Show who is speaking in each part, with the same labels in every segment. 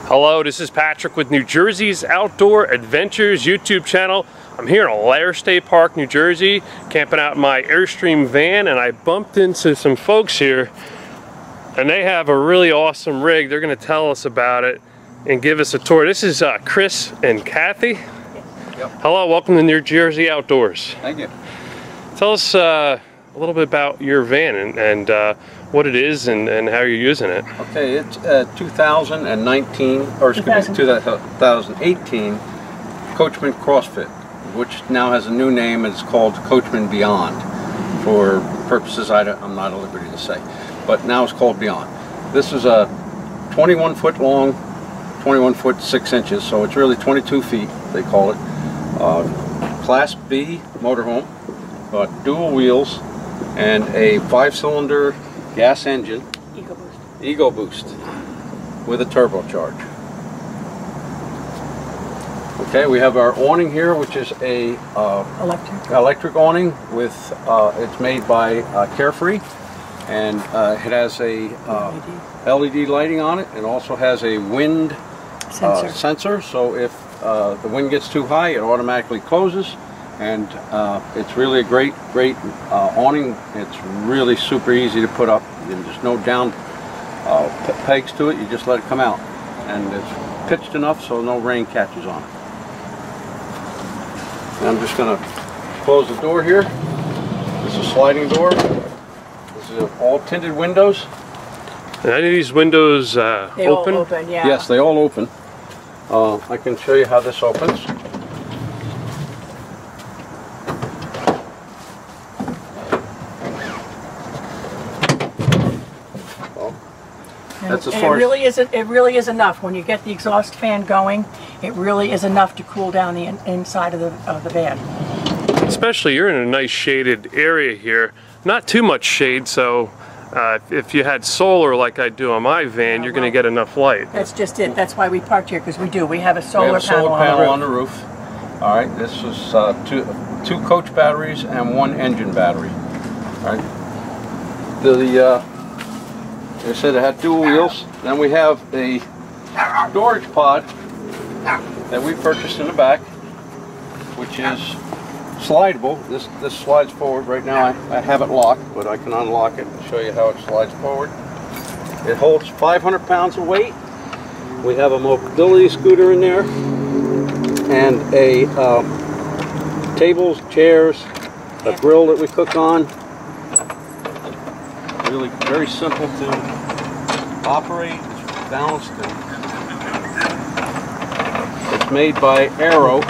Speaker 1: Hello, this is Patrick with New Jersey's Outdoor Adventures YouTube channel. I'm here in Alair State Park, New Jersey, camping out in my Airstream van, and I bumped into some folks here, and they have a really awesome rig. They're going to tell us about it and give us a tour. This is Chris and Kathy.
Speaker 2: Yep.
Speaker 1: Hello, welcome to New Jersey Outdoors.
Speaker 2: Thank you.
Speaker 1: Tell us a little bit about your van and what it is and how you're using it.
Speaker 2: Okay, it's 2019, or excuse me, 2018 Coachmen Crossfit, which now has a new name, and it's called Coachmen Beyond, for purposes I'm not at liberty to say. But now it's called Beyond. This is a 21 foot long, 21 foot 6 inches, so it's really 22 feet, they call it. Class B motorhome, dual wheels, and a 5-cylinder gas engine, EcoBoost, with a turbocharge. Okay, we have our awning here, which is a electric awning with it's made by Carefree, and it has a LED lighting on it, and also has a wind sensor. So if the wind gets too high, it automatically closes. And it's really a great awning. It's really super easy to put up. There's no down pegs to it. You just let it come out, and it's pitched enough so no rain catches on it. And I'm just going to close the door here. This is a sliding door. This is all tinted windows.
Speaker 1: And any of these windows
Speaker 3: they
Speaker 1: open?
Speaker 3: all open, yeah.
Speaker 2: Yes, they all open. I can show you how this opens. That's as far
Speaker 3: it really is enough. When you get the exhaust fan going, it really is enough to cool down the inside of the van.
Speaker 1: Especially, you're in a nice shaded area here. Not too much shade, so if you had solar like I do on my van, you're going to get enough light.
Speaker 3: That's just it. That's why we parked here, because we do. We have a solar panel
Speaker 2: on the roof. All right, this is two coach batteries and one engine battery. All right. Like I said, it had dual wheels. Then we have a storage pod that we purchased in the back, which is slidable. This slides forward. Right now I have it locked, but I can unlock it and show you how it slides forward. It holds 500 pounds of weight. We have a mobility scooter in there, and a tables, chairs, a grill that we cook on. Really very simple to operate. It's balanced, and it's made by Aero.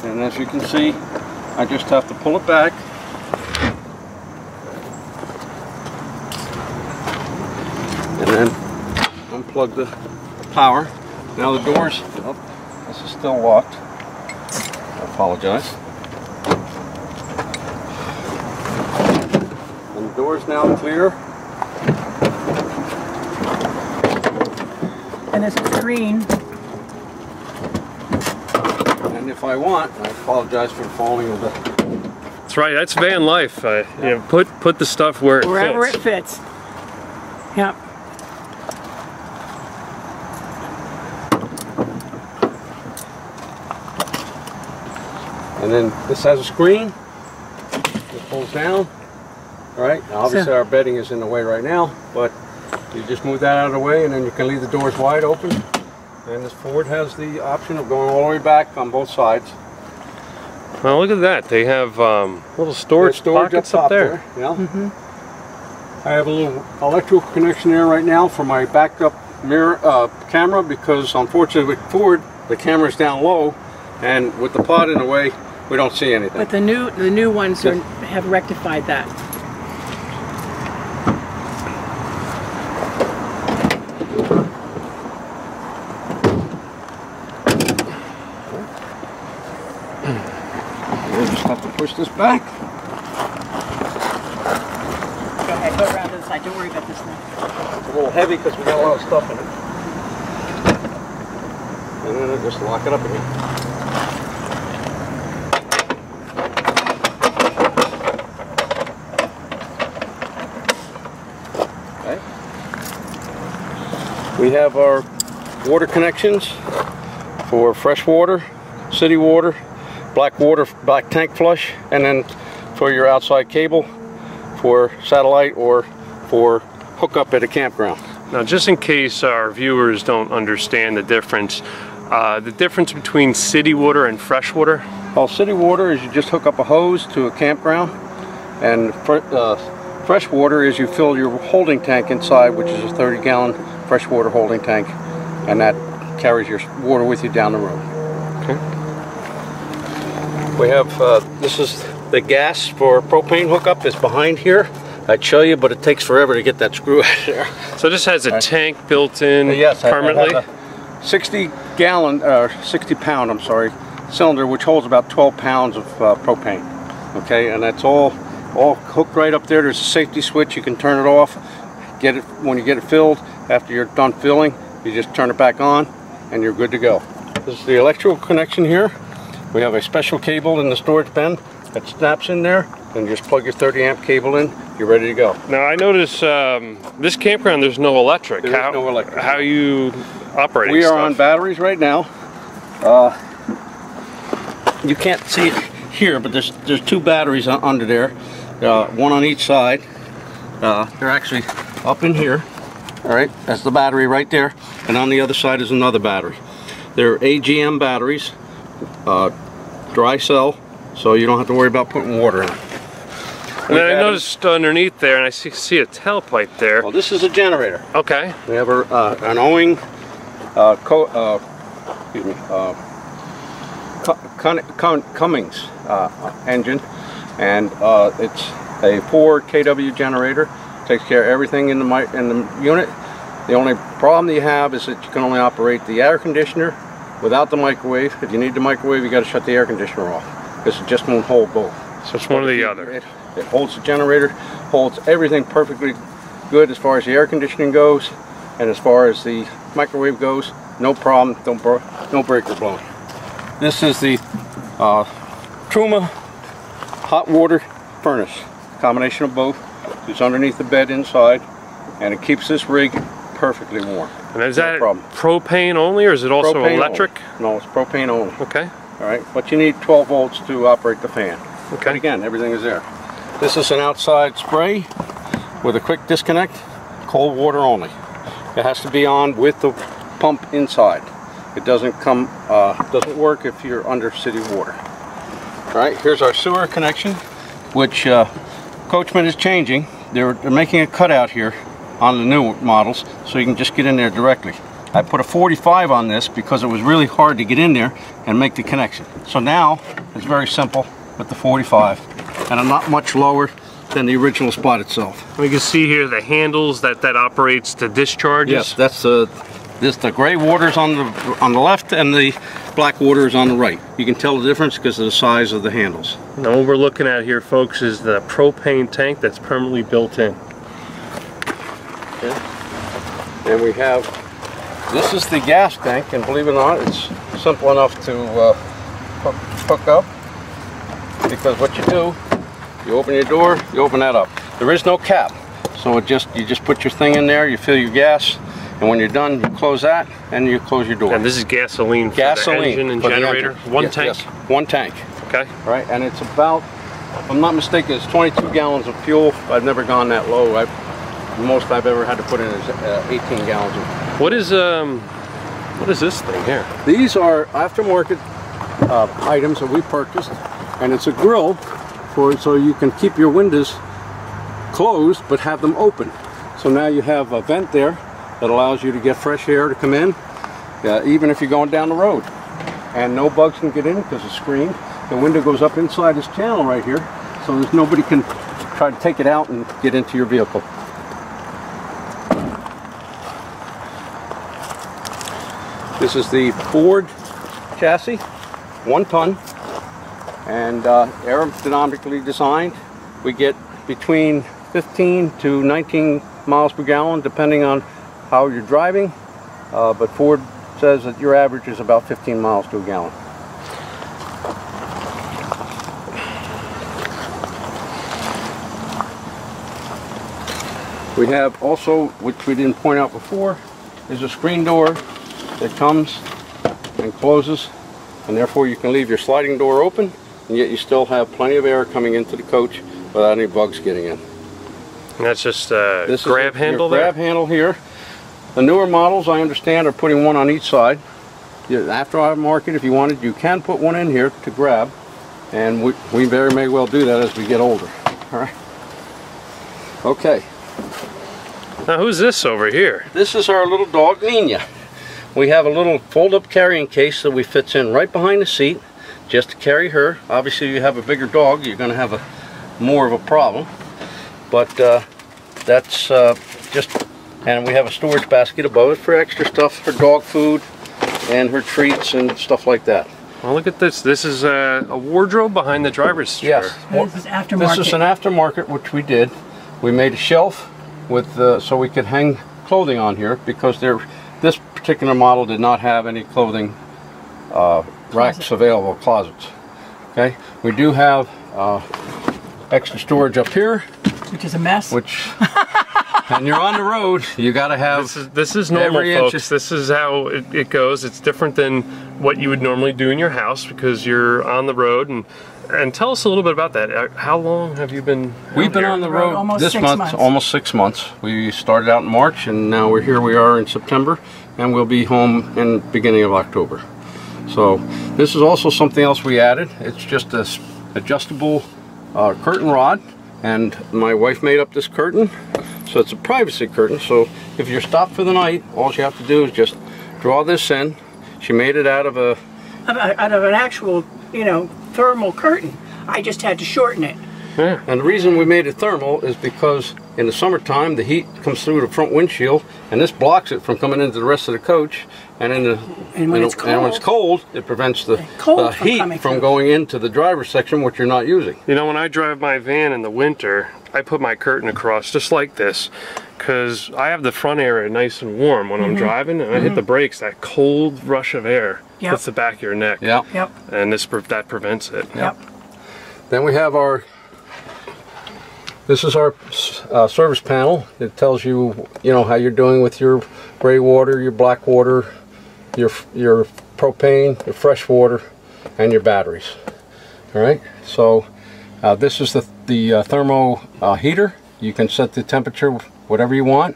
Speaker 2: And as you can see, I just have to pull it back. And then unplug the power. Now the doors, oh, this is still locked. I apologize. And the door's now clear.
Speaker 3: And there's a screen.
Speaker 2: And if I want, I apologize for falling a bit.
Speaker 1: That's right. That's van life. You know, put the stuff
Speaker 3: wherever it fits. Yep.
Speaker 2: And then this has a screen. It pulls down. All right. Now obviously our bedding is in the way right now, but you just move that out of the way, and then you can leave the doors wide open. And this Ford has the option of going all the way back on both sides.
Speaker 1: Well, look at that. They have little storage pockets up there.
Speaker 2: Yeah. Mm-hmm. I have a little electrical connection there right now for my backup mirror camera, because unfortunately with Ford the camera's down low, and with the pod in the way we don't see anything.
Speaker 3: But the new ones have rectified that.
Speaker 2: We'll just have to push this back.
Speaker 3: Go ahead, go around to the side. Don't worry about this now.
Speaker 2: It's a little heavy because we got a lot of stuff in it. And then I'll just lock it up again. We have our water connections for fresh water, city water, black tank flush, and then for your outside cable for satellite or for hookup at a campground.
Speaker 1: Now, just in case our viewers don't understand the difference between city water and fresh water.
Speaker 2: Well, city water is you just hook up a hose to a campground, and fresh water is you fill your holding tank inside, which is a 30-gallon freshwater holding tank, and that carries your water with you down the road.
Speaker 1: Okay.
Speaker 2: We have, this is the gas for propane hookup is behind here. I'd show you, but it takes forever to get that screw out of there.
Speaker 1: So this has a tank built in permanently?
Speaker 2: 60-pound, I'm sorry, cylinder, which holds about 12 pounds of propane. Okay, and that's all hooked right up there. There's a safety switch. You can turn it off. Get it when you get it filled. After you're done filling, you just turn it back on, and you're good to go. This is the electrical connection here. We have a special cable in the storage bin that snaps in there, and just plug your 30-amp cable in. You're ready to go.
Speaker 1: Now I notice this campground, there's no electric.
Speaker 2: There is no electric.
Speaker 1: How are you operating?
Speaker 2: We are on batteries right now. You can't see it here, but there's 2 batteries under there, one on each side. They're actually up in here. All right, that's the battery right there, and on the other side is another battery. They're AGM batteries, dry cell, so you don't have to worry about putting water in them.
Speaker 1: And then I noticed underneath there, and I see a tailpipe there.
Speaker 2: Well, this is a generator.
Speaker 1: Okay.
Speaker 2: We have an Owing Cummins engine, and it's a 4 kW generator. Takes care of everything in the unit. The only problem that you have is that you can only operate the air conditioner without the microwave. If you need the microwave, you got to shut the air conditioner off, because it just won't hold both.
Speaker 1: So it's one or the other.
Speaker 2: It holds the generator, holds everything perfectly good as far as the air conditioning goes, and as far as the microwave goes, no problem, no breaker blowing. This is the Truma hot water furnace, combination of both. It's underneath the bed inside, and it keeps this rig perfectly warm.
Speaker 1: And is that propane only, or is it also
Speaker 2: propane
Speaker 1: electric?
Speaker 2: Only. No, it's propane only.
Speaker 1: Okay.
Speaker 2: All right, but you need 12 volts to operate the fan.
Speaker 1: Okay.
Speaker 2: But again, everything is there. This is an outside spray with a quick disconnect, cold water only. It has to be on with the pump inside. It doesn't work if you're under city water. All right, here's our sewer connection, which Coachmen is changing. They're making a cutout here on the new models, so you can just get in there directly. I put a 45 on this because it was really hard to get in there and make the connection. So now it's very simple with the 45, and I'm not much lower than the original spot itself.
Speaker 1: We can see here the handles that operates the discharges.
Speaker 2: Yes, that's the gray water's on the left and the black water is on the right. You can tell the difference because of the size of the handles.
Speaker 1: Now what we're looking at here, folks, is the propane tank that's permanently built in.
Speaker 2: Okay. And we have, this is the gas tank, and believe it or not, it's simple enough to hook up, because what you do, you open your door, you open that up. There is no cap, so you just put your thing in there, you fill your gas, and when you're done, you close that, and you close your door.
Speaker 1: And this is gasoline for the engine and generator? One tank?
Speaker 2: Yes, one tank.
Speaker 1: Okay.
Speaker 2: All right, and it's about, if I'm not mistaken, it's 22 gallons of fuel. I've never gone that low. The most I've ever had to put in is 18 gallons of fuel.
Speaker 1: What is this thing here?
Speaker 2: These are aftermarket items that we purchased, and it's a grill so you can keep your windows closed but have them open. So now you have a vent there that allows you to get fresh air to come in, even if you're going down the road. And no bugs can get in because it's screened. The window goes up inside this channel right here, so nobody can try to take it out and get into your vehicle. This is the Ford chassis, 1 ton, and aerodynamically designed. We get between 15 to 19 miles per gallon depending on how you're driving, but Ford says that your average is about 15 miles to a gallon. We have also, which we didn't point out before, is a screen door that comes and closes, and therefore you can leave your sliding door open, and yet you still have plenty of air coming into the coach without any bugs getting in.
Speaker 1: And that's just a grab handle there?
Speaker 2: Grab handle here. The newer models, I understand, are putting one on each side. Aftermarket, if you wanted, you can put one in here to grab, and we very may well do that as we get older. All right. Okay.
Speaker 1: Now who's this over here?
Speaker 2: This is our little dog, Nina. We have a little fold-up carrying case that we fits in right behind the seat just to carry her. Obviously, you have a bigger dog, you're going to have more of a problem. But that's just, and we have a storage basket above it for extra stuff, her dog food and her treats and stuff like that.
Speaker 1: Well, look at this. This is a wardrobe behind the driver's chair.
Speaker 2: Yes.
Speaker 3: This is aftermarket.
Speaker 2: This is an aftermarket, which we did. We made a shelf with so we could hang clothing on here, because this particular model did not have any clothing racks available, closets. Okay. We do have extra storage up here,
Speaker 3: which is a mess.
Speaker 2: And you're on the road, you got to have.
Speaker 1: This is normal, folks. This is how it goes. It's different than what you would normally do in your house because you're on the road. And tell us a little bit about that. How long have you been?
Speaker 2: We've been on the road this month, almost 6 months. We started out in March, and now we are in September, and we'll be home in the beginning of October. So this is also something else we added. It's just this adjustable curtain rod, and my wife made up this curtain. So it's a privacy curtain, so if you're stopped for the night, all you have to do is just draw this in. She made it out of an
Speaker 3: actual, thermal curtain. I just had to shorten it.
Speaker 2: Yeah. And the reason we made it thermal is because in the summertime the heat comes through the front windshield, and this blocks it from coming into the rest of the coach. And when it's cold, it prevents the heat from going into the driver's section, which you're not using.
Speaker 1: When I drive my van in the winter, I put my curtain across just like this, because I have the front area nice and warm when I'm driving, and I hit the brakes, that cold rush of air hits the back of your neck.
Speaker 2: Yep.
Speaker 1: And that prevents it.
Speaker 3: Yep.
Speaker 2: Then we have this is our service panel. It tells you, how you're doing with your gray water, your black water, your propane, your fresh water, and your batteries. All right. So this is the thermo heater. You can set the temperature whatever you want,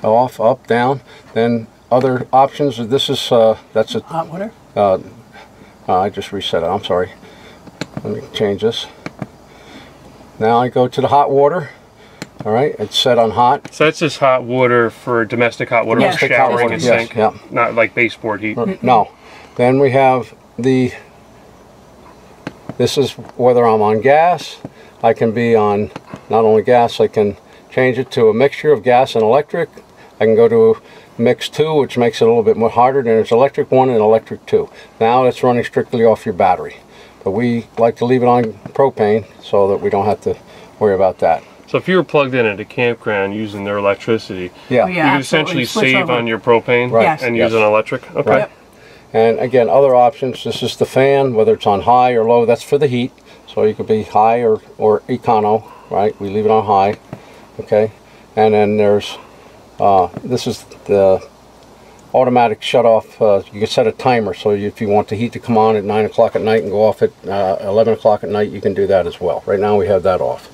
Speaker 2: off, up, down. Then other options. This is that's a
Speaker 3: hot water.
Speaker 2: I just reset it. I'm sorry. Let me change this. Now I go to the hot water. All right, it's set on hot.
Speaker 1: So that's just hot water for domestic hot water,
Speaker 2: domestic
Speaker 1: showering and sink,
Speaker 2: yeah.
Speaker 1: Not like baseboard heat.
Speaker 2: No. Then we have this is whether I'm on gas. I can be on not only gas, I can change it to a mixture of gas and electric. I can go to mix 2, which makes it a little bit more harder. Then there's electric 1 and electric 2. Now it's running strictly off your battery. But we like to leave it on propane so that we don't have to worry about that.
Speaker 1: So if you were plugged in at a campground using their electricity,
Speaker 2: you
Speaker 1: could essentially save on your propane and use an electric? Okay.
Speaker 2: Right. And again, other options, this is the fan, whether it's on high or low, that's for the heat. So you could be high or econo, right? We leave it on high, okay? And then there's, this is the automatic shut off. You can set a timer, so if you want the heat to come on at 9 o'clock at night and go off at 11 o'clock at night, you can do that as well. Right now we have that off.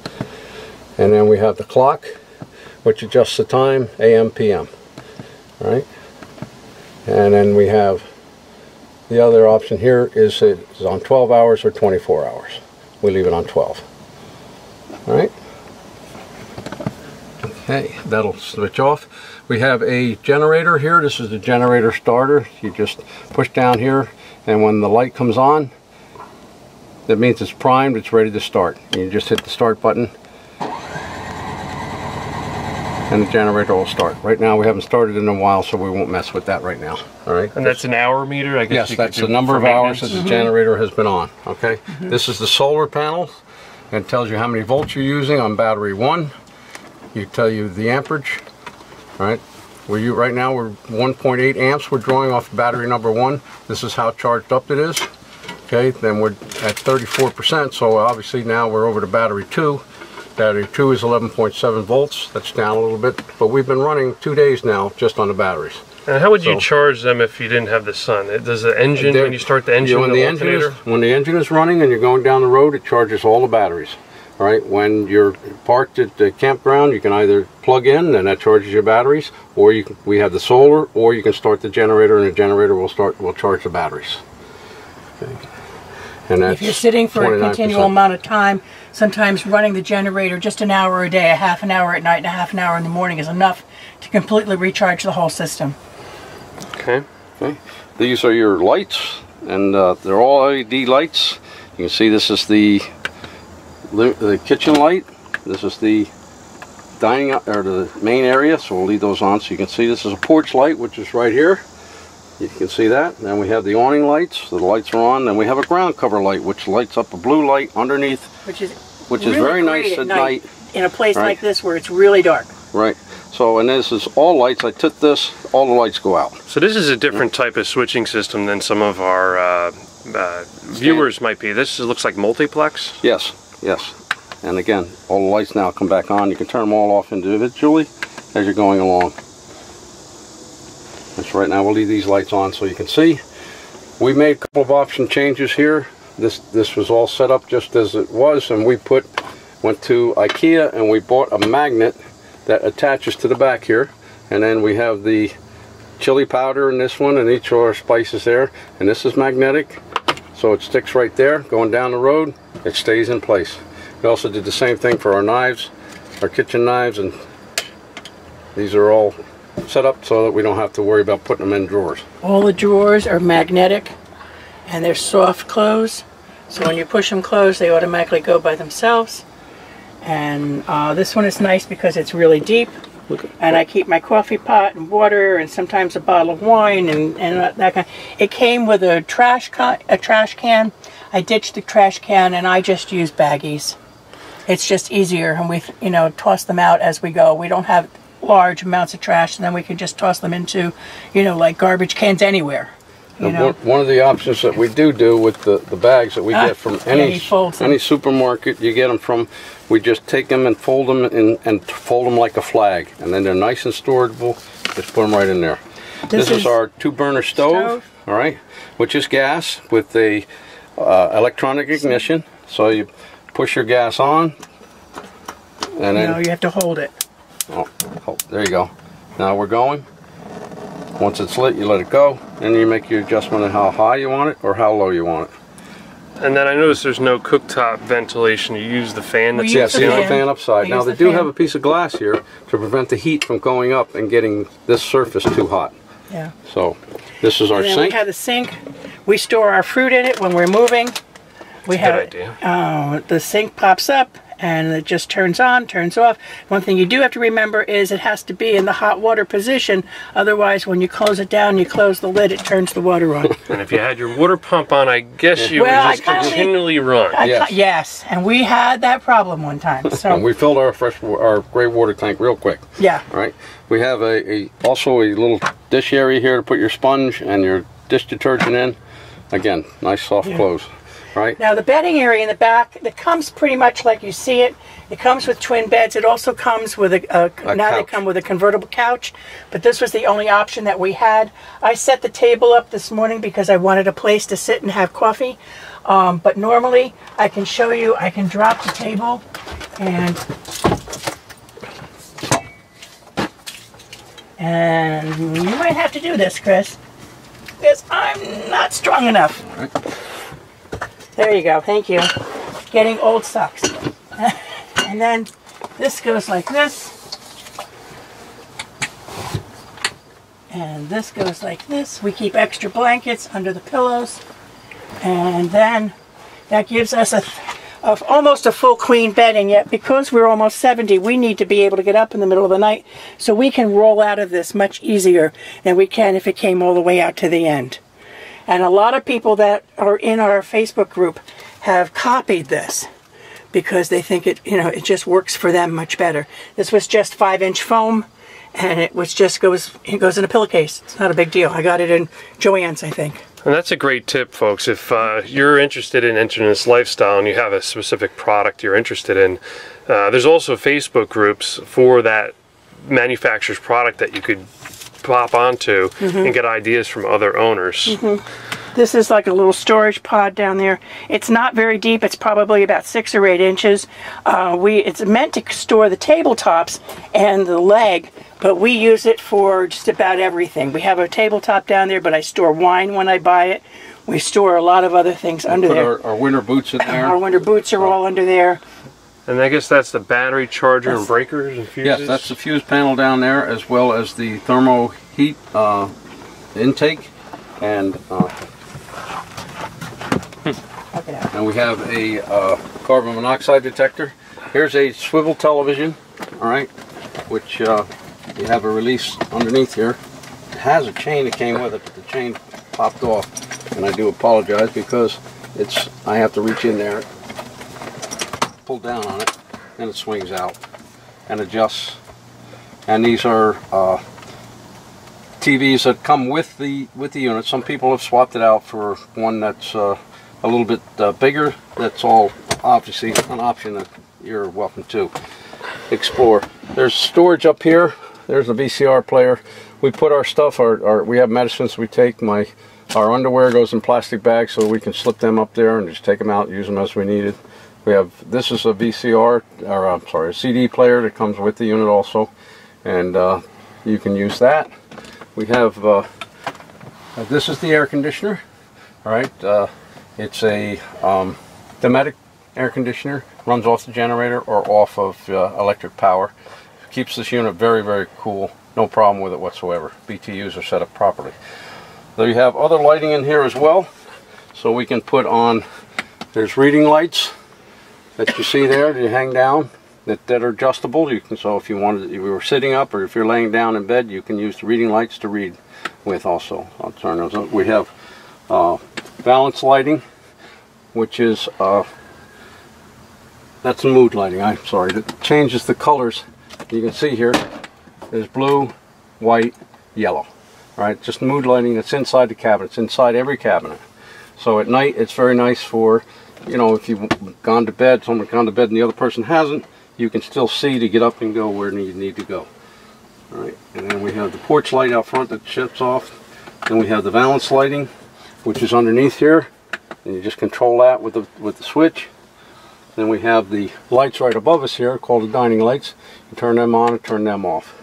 Speaker 2: And then we have the clock, which adjusts the time, AM, PM. All right? And then we have the other option here is on 12 hours or 24 hours. We leave it on 12. All right? Okay, that'll switch off. We have a generator here. This is the generator starter. You just push down here, and when the light comes on, that means it's primed, it's ready to start. You just hit the start button, and the generator will start. Right now we haven't started in a while, so we won't mess with that right now. All right.
Speaker 1: And that's an hour meter, I guess.
Speaker 2: Yes, that's the number of hours that the generator has been on. Okay. This is the solar panel, and it tells you how many volts you're using on battery 1. You tell you the amperage. All right. Right now we're 1.8 amps. We're drawing off battery number 1. This is how charged up it is. Okay. Then we're at 34%. So obviously now we're over to battery 2. Battery 2 is 11.7 volts. That's down a little bit, but we've been running 2 days now just on the batteries.
Speaker 1: And how would you charge them if you didn't have the sun? Does the engine, when you start the engine,
Speaker 2: when the engine is running and you're going down the road, it charges all the batteries. All right, when you're parked at the campground, you can either plug in and that charges your batteries, or we have the solar, or you can start the generator and the generator will charge the batteries. Okay. And that's
Speaker 3: if you're sitting for 29%. A continual amount of time, sometimes running the generator just an hour a day, a half an hour at night and a half an hour in the morning is enough to completely recharge the whole system.
Speaker 1: Okay.
Speaker 2: Okay. These are your lights, and they're all LED lights. You can see this is the kitchen light. This is the dining or the main area, so we'll leave those on so you can see. This is a porch light, which is right here. You can see that. Then we have the awning lights, so the lights are on. Then we have a ground cover light, which lights up a blue light underneath, which is really very nice at night
Speaker 3: in a place like this where it's really dark.
Speaker 2: Right. So, and this is all lights. I took this, all the lights go out.
Speaker 1: So this is a different type of switching system than some of our viewers might be. This looks like multiplex?
Speaker 2: Yes, yes. And again, all the lights now come back on. You can turn them all off individually as you're going along. That's right. Now we'll leave these lights on so you can see. We made a couple of option changes here. This was all set up just as it was, and we went to IKEA and we bought a magnet that attaches to the back here, and then we have the chili powder in this one and each of our spices there, and this is magnetic, so it sticks right there. Going down the road, it stays in place. We also did the same thing for our knives, our kitchen knives, and these are all set up so that we don't have to worry about putting them in drawers.
Speaker 3: All the drawers are magnetic and they're soft close, so when you push them closed they automatically go by themselves. And this one is nice because it's really deep, and I keep my coffee pot and water and sometimes a bottle of wine and that kind. It came with a trash can. I ditched the trash can and I just use baggies. It's just easier, and we toss them out as we go. We don't have large amounts of trash, and then we can just toss them into like garbage cans anywhere.
Speaker 2: One of the options that we do with the bags that we get from any supermarket, you get them from, we just take them and fold them and fold them like a flag, and then they're nice and storable. Just put them right in there. This is our 2-burner stove, all right, which is gas with a electronic ignition. So you push your gas on, and then
Speaker 3: you have to hold it.
Speaker 2: Oh, there you go. Now we're going. Once it's lit, you let it go, and you make your adjustment of how high you want it or how low you want it.
Speaker 1: And then I noticed there's no cooktop ventilation. You use the fan that's
Speaker 2: the fan upside. Now they do have a piece of glass here to prevent the heat from going up and getting this surface too hot.
Speaker 3: Yeah.
Speaker 2: So this is our sink.
Speaker 3: We have the sink. We store our fruit in it when we're moving.
Speaker 1: Good idea.
Speaker 3: The sink pops up and it just turns on, turns off. One thing you do have to remember is it has to be in the hot water position. Otherwise, when you close it down, you close the lid, it turns the water on.
Speaker 1: And if you had your water pump on, I guess you would just continually run.
Speaker 3: Yes, and we had that problem one time. So
Speaker 2: and we filled our gray water tank real quick.
Speaker 3: Yeah.
Speaker 2: Right. We have also a little dish area here to put your sponge and your dish detergent in. Again, nice soft close. Right.
Speaker 3: Now the bedding area in the back, it comes pretty much like you see it. It comes with twin beds. It also comes with now couch. They come with a convertible couch, but this was the only option that we had. I set the table up this morning because I wanted a place to sit and have coffee. But normally, I can show you, I can drop the table and you might have to do this, Chris, because I'm not strong enough. All right. There you go, thank you. Getting old sucks. And then this goes like this. And this goes like this. We keep extra blankets under the pillows. And then that gives us almost a full queen bed. And yet, because we're almost 70, we need to be able to get up in the middle of the night so we can roll out of this much easier than we can if it came all the way out to the end. And a lot of people that are in our Facebook group have copied this because they think it just works for them much better. This was just 5-inch foam, and it goes in a pillowcase. It's not a big deal. I got it in Joann's, I think.
Speaker 1: And that's a great tip, folks. If you're interested in entering this lifestyle and you have a specific product you're interested in, there's also Facebook groups for that manufacturer's product that you could pop onto and get ideas from other owners.
Speaker 3: This is like a little storage pod down there. It's not very deep. It's probably about 6 or 8 inches. It's meant to store the tabletops and the leg, but we use it for just about everything. We have a tabletop down there, but I store wine when I buy it. We store a lot of other things under there.
Speaker 2: Our winter boots in there.
Speaker 3: Our winter boots are all under there.
Speaker 1: And I guess that's the battery charger and breakers and fuses?
Speaker 2: Yes, that's the fuse panel down there, as well as the thermo heat intake. And and we have a carbon monoxide detector. Here's a swivel television, all right, which you have a release underneath here. It has a chain that came with it, but the chain popped off, and I do apologize because I have to reach in there, pull down on it, and it swings out and adjusts. And these are TVs that come with the unit. Some people have swapped it out for one that's a little bit bigger. That's all obviously an option that you're welcome to explore. There's storage up here. There's a VCR player. We put our stuff, we have medicines we take. Our underwear goes in plastic bags, so we can slip them up there and just take them out and use them as we need it. This is a VCR, or I'm sorry, a CD player that comes with the unit also, and you can use that. We have this is the air conditioner. All right, it's a Dometic air conditioner, runs off the generator or off of electric power. Keeps this unit very, very cool. No problem with it whatsoever. BTUs are set up properly. So you have other lighting in here as well. So we can put on, there's reading lights that you see there that you hang down that are adjustable. You can, so if you wanted, if you were sitting up or if you're laying down in bed, you can use the reading lights to read with also. I'll turn those on. We have balance lighting, which is that's the mood lighting. I'm sorry, that changes the colors. You can see here there's blue, white, yellow. All right, just mood lighting that's inside the cabinet. It's inside every cabinet. So at night it's very nice for, you know, if you've gone to bed, someone's gone to bed and the other person hasn't, you can still see to get up and go where you need to go. All right, and then we have the porch light out front that shuts off. Then we have the valance lighting, which is underneath here, and you just control that with the switch. Then we have the lights right above us here called the dining lights. You turn them on and turn them off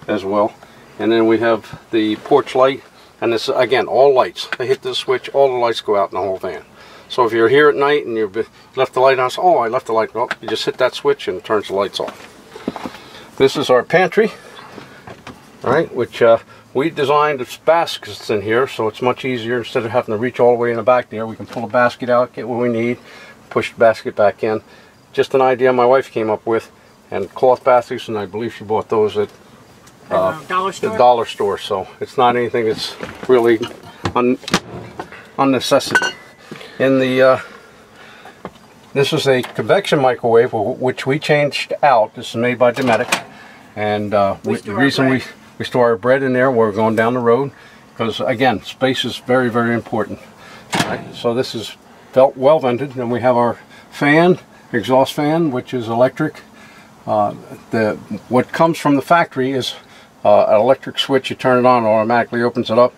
Speaker 2: as well. And then we have the porch light, and this again all lights. They hit this switch, all the lights go out in the whole van. So if you're here at night and you've left the light on, so, oh, I left the light, well, you just hit that switch and it turns the lights off. This is our pantry, all right, which we designed baskets in here, so it's much easier. Instead of having to reach all the way in the back there, we can pull a basket out, get what we need, push the basket back in. Just an idea my wife came up with, and cloth baskets, and I believe she bought those at
Speaker 3: Dollar store?
Speaker 2: the dollar store, so it's not anything that's really unnecessary. In the this is a convection microwave which we changed out. This is made by Dometic, and the reason we store our bread in there when we're going down the road, because again space is very, very important. Right? So this is well vented, and we have our fan, exhaust fan, which is electric. What comes from the factory is an electric switch. You turn it on, it automatically opens it up.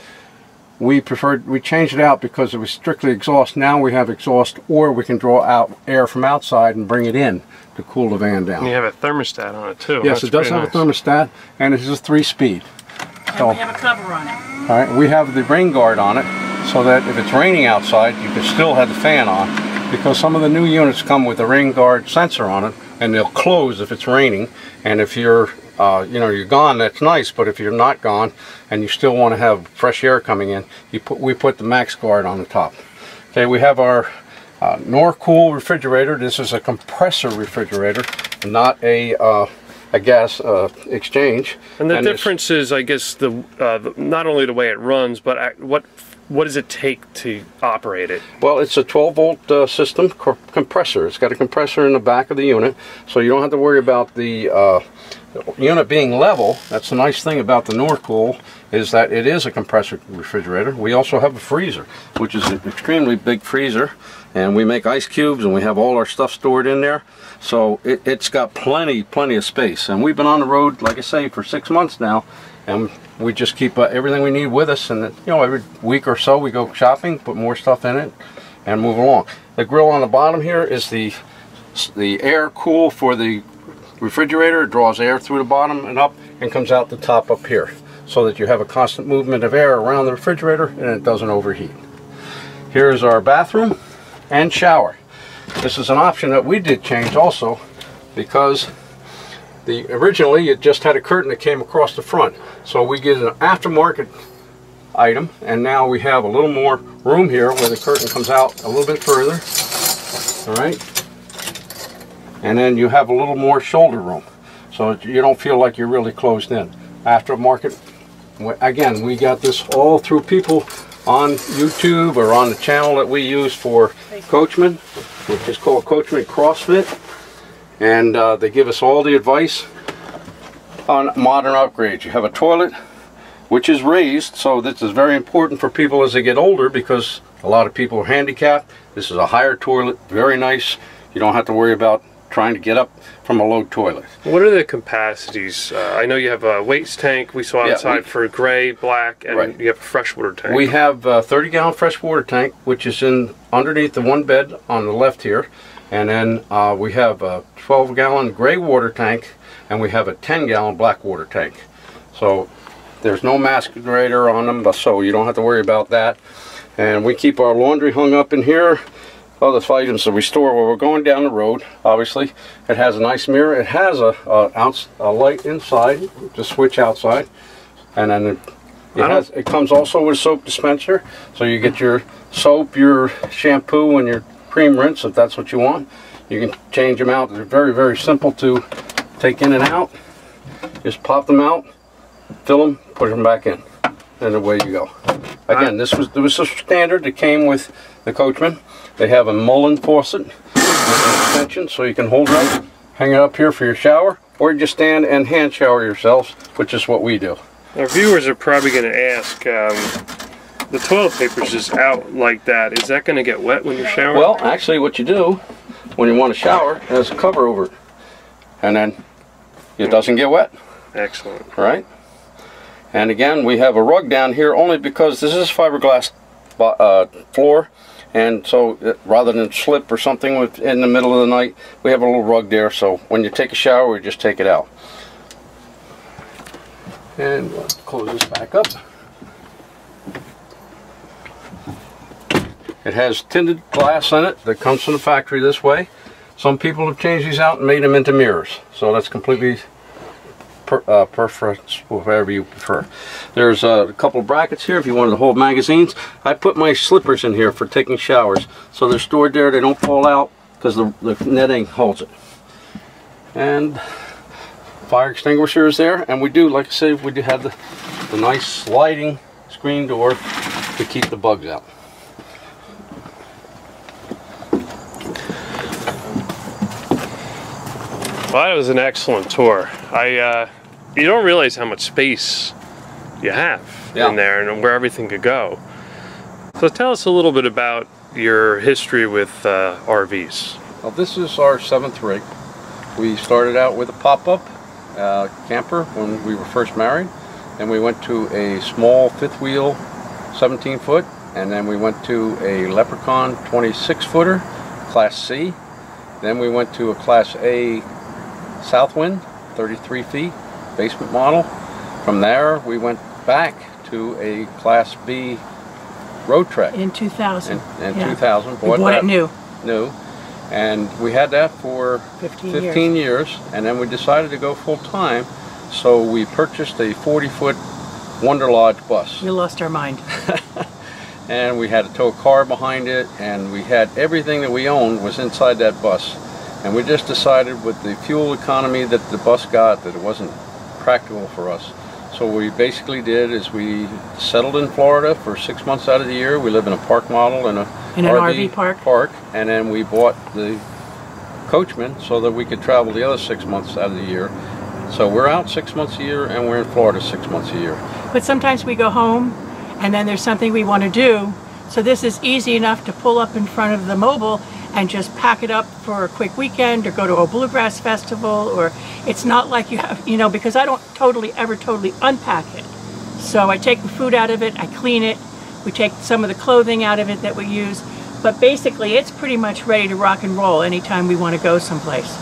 Speaker 2: We changed it out because it was strictly exhaust. Now we have exhaust, or we can draw out air from outside and bring it in to cool the van down.
Speaker 1: And you have a thermostat on it too.
Speaker 2: Yes, it does have a thermostat, and it is a 3-speed.
Speaker 3: And we have a cover on it.
Speaker 2: All right, we have the rain guard on it, so that if it's raining outside, you can still have the fan on, because some of the new units come with a rain guard sensor on it, and they'll close if it's raining. And if you're you know, you're gone, that's nice, but if you're not gone and you still want to have fresh air coming in, we put the max guard on the top. Okay, we have our Norcool refrigerator. This is a compressor refrigerator, not a gas exchange.
Speaker 1: And the difference is, I guess, not only the way it runs, but what what does it take to operate it?
Speaker 2: Well, it's a 12-volt system compressor. It's got a compressor in the back of the unit, so you don't have to worry about the unit being level. That's the nice thing about the Norcool, is that it is a compressor refrigerator. We also have a freezer, which is an extremely big freezer, and we make ice cubes and we have all our stuff stored in there. So it's got plenty of space. And we've been on the road, like I say, for 6 months now, and we just keep everything we need with us, and you know, every week or so we go shopping, put more stuff in it, and move along. The grill on the bottom here is the air cool for the refrigerator. It draws air through the bottom and up and comes out the top up here, so that you have a constant movement of air around the refrigerator and it doesn't overheat. Here's our bathroom and shower. This is an option that we did change also, because originally it just had a curtain that came across the front. So we get an aftermarket item, and now we have a little more room here where the curtain comes out a little bit further. All right. And then you have a little more shoulder room, so you don't feel like you're really closed in. Aftermarket, again, we got this all through people on YouTube or on the channel that we use for Coachmen, which is called Coachmen Crossfit. And they give us all the advice on modern upgrades. You have a toilet, which is raised, so this is very important for people as they get older, because a lot of people are handicapped. This is a higher toilet, very nice. You don't have to worry about trying to get up from a low toilet.
Speaker 1: What are the capacities? I know you have a weights tank we saw outside for gray, black, and you have a freshwater tank.
Speaker 2: We have a 30-gallon freshwater tank, which is in underneath the one bed on the left here. And then we have a 12-gallon gray water tank, and we have a 10-gallon black water tank. So there's no masquerader on them, so you don't have to worry about that. And we keep our laundry hung up in here. Other items that we store while we're going down the road. Obviously, it has a nice mirror. It has a light inside, to switch outside, and then it comes also with a soap dispenser, so you get your soap, your shampoo, and your cream rinse if that's what you want. You can change them out. They're very simple to take in and out. Just pop them out, fill them, put them back in, and away you go. Again, there was a standard that came with the Coachmen. They have a Mullen faucet extension, so you can hold it up, hang it up here for your shower, or you just stand and hand shower yourselves, which is what we do.
Speaker 1: Our viewers are probably going to ask, the toilet paper is just out like that. Is that going to get wet when you're showering?
Speaker 2: Well, actually what you do when you want to shower, it has a cover over it, and then it doesn't get wet.
Speaker 1: Excellent.
Speaker 2: Right? And again, we have a rug down here only because this is fiberglass floor. And so rather than slip or something in the middle of the night, we have a little rug there, so when you take a shower, we just take it out. And let's close this back up. It has tinted glass in it that comes from the factory this way. Some people have changed these out and made them into mirrors, so that's completely preference, whatever you prefer. There's a couple of brackets here if you wanted to hold magazines. I put my slippers in here for taking showers, so they're stored there. They don't fall out because the netting holds it. And fire extinguisher is there, and we do, like I said, we do have the nice sliding screen door to keep the bugs out.
Speaker 1: Well, that was an excellent tour. You don't realize how much space you have in there and where everything could go. So tell us a little bit about your history with RVs.
Speaker 2: Well, this is our 7th rig. We started out with a pop-up camper when we were first married. Then we went to a small 5th wheel 17-foot, and then we went to a Leprechaun 26-footer, Class C. Then we went to a Class A Southwind, 33 feet, basement model. From there, we went back to a Class B road trek.
Speaker 3: In 2000.
Speaker 2: In 2000.
Speaker 3: We bought it new.
Speaker 2: New. And we had that for 15 years. And then we decided to go full time. So we purchased a 40-foot Wonder Lodge bus.
Speaker 3: We lost our mind.
Speaker 2: And we had to tow a car behind it. And we had everything that we owned was inside that bus. And we just decided with the fuel economy that the bus got that it wasn't practical for us. So what we basically did is we settled in Florida for 6 months out of the year. We live in a park model in an
Speaker 3: RV park.
Speaker 2: And then we bought the Coachmen so that we could travel the other 6 months out of the year. So we're out 6 months a year, and we're in Florida 6 months a year.
Speaker 3: But sometimes we go home and then there's something we want to do. So this is easy enough to pull up in front of the mobile and just pack it up for a quick weekend or go to a bluegrass festival. Or it's not like you have, you know, because I don't ever totally unpack it. So I take the food out of it, I clean it, we take some of the clothing out of it that we use. But basically it's pretty much ready to rock and roll anytime we want to go someplace.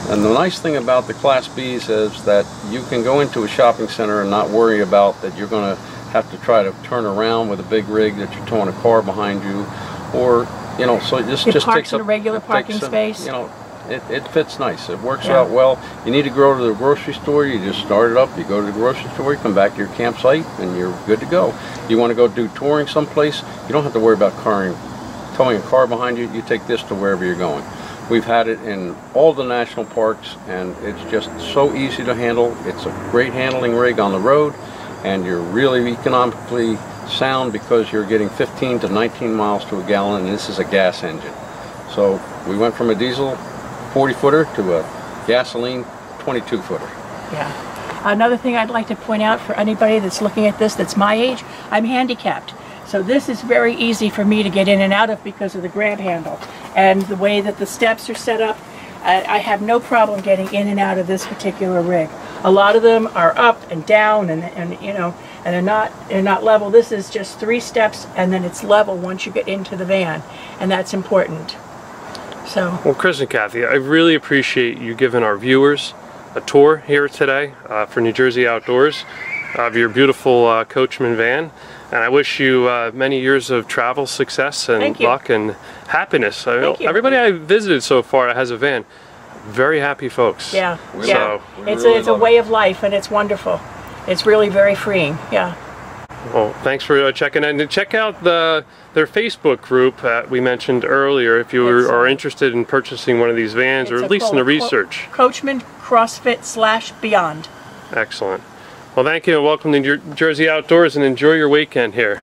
Speaker 2: And the nice thing about the Class Bs is that you can go into a shopping center and not worry about that you're going to have to try to turn around with a big rig, that you're towing a car behind you, or, you know, so it just takes
Speaker 3: in a regular parking space.
Speaker 2: You know, it fits nice. It works out well. You need to go to the grocery store, you just start it up, you go to the grocery store, you come back to your campsite, and you're good to go. You want to go do touring someplace, you don't have to worry about towing a car behind you. You take this to wherever you're going. We've had it in all the national parks, and it's just so easy to handle. It's a great handling rig on the road, and you're really economically sound because you're getting 15 to 19 miles to a gallon, and this is a gas engine. So we went from a diesel 40-footer to a gasoline 22-footer.
Speaker 3: Yeah. Another thing I'd like to point out for anybody that's looking at this that's my age, I'm handicapped. So this is very easy for me to get in and out of because of the grab handle. And the way that the steps are set up, I have no problem getting in and out of this particular rig. A lot of them are up and down and you know, and they're not level. This is just 3 steps and then it's level once you get into the van, and that's important. So
Speaker 1: well, Chris and Kathy, I really appreciate you giving our viewers a tour here today for New Jersey Outdoors of your beautiful Coachmen van. And I wish you many years of travel success and luck and happiness. Everybody I visited so far has a van. Very happy folks.
Speaker 3: Yeah,
Speaker 1: so,
Speaker 3: it's a way of life, and it's wonderful. It's really very freeing. Yeah.
Speaker 1: Well, thanks for checking in. And check out their Facebook group that we mentioned earlier if you are interested in purchasing one of these vans, or at least in the research.
Speaker 3: Coachmen Crossfit / Beyond.
Speaker 1: Excellent. Well, thank you and welcome to New Jersey Outdoors, and enjoy your weekend here.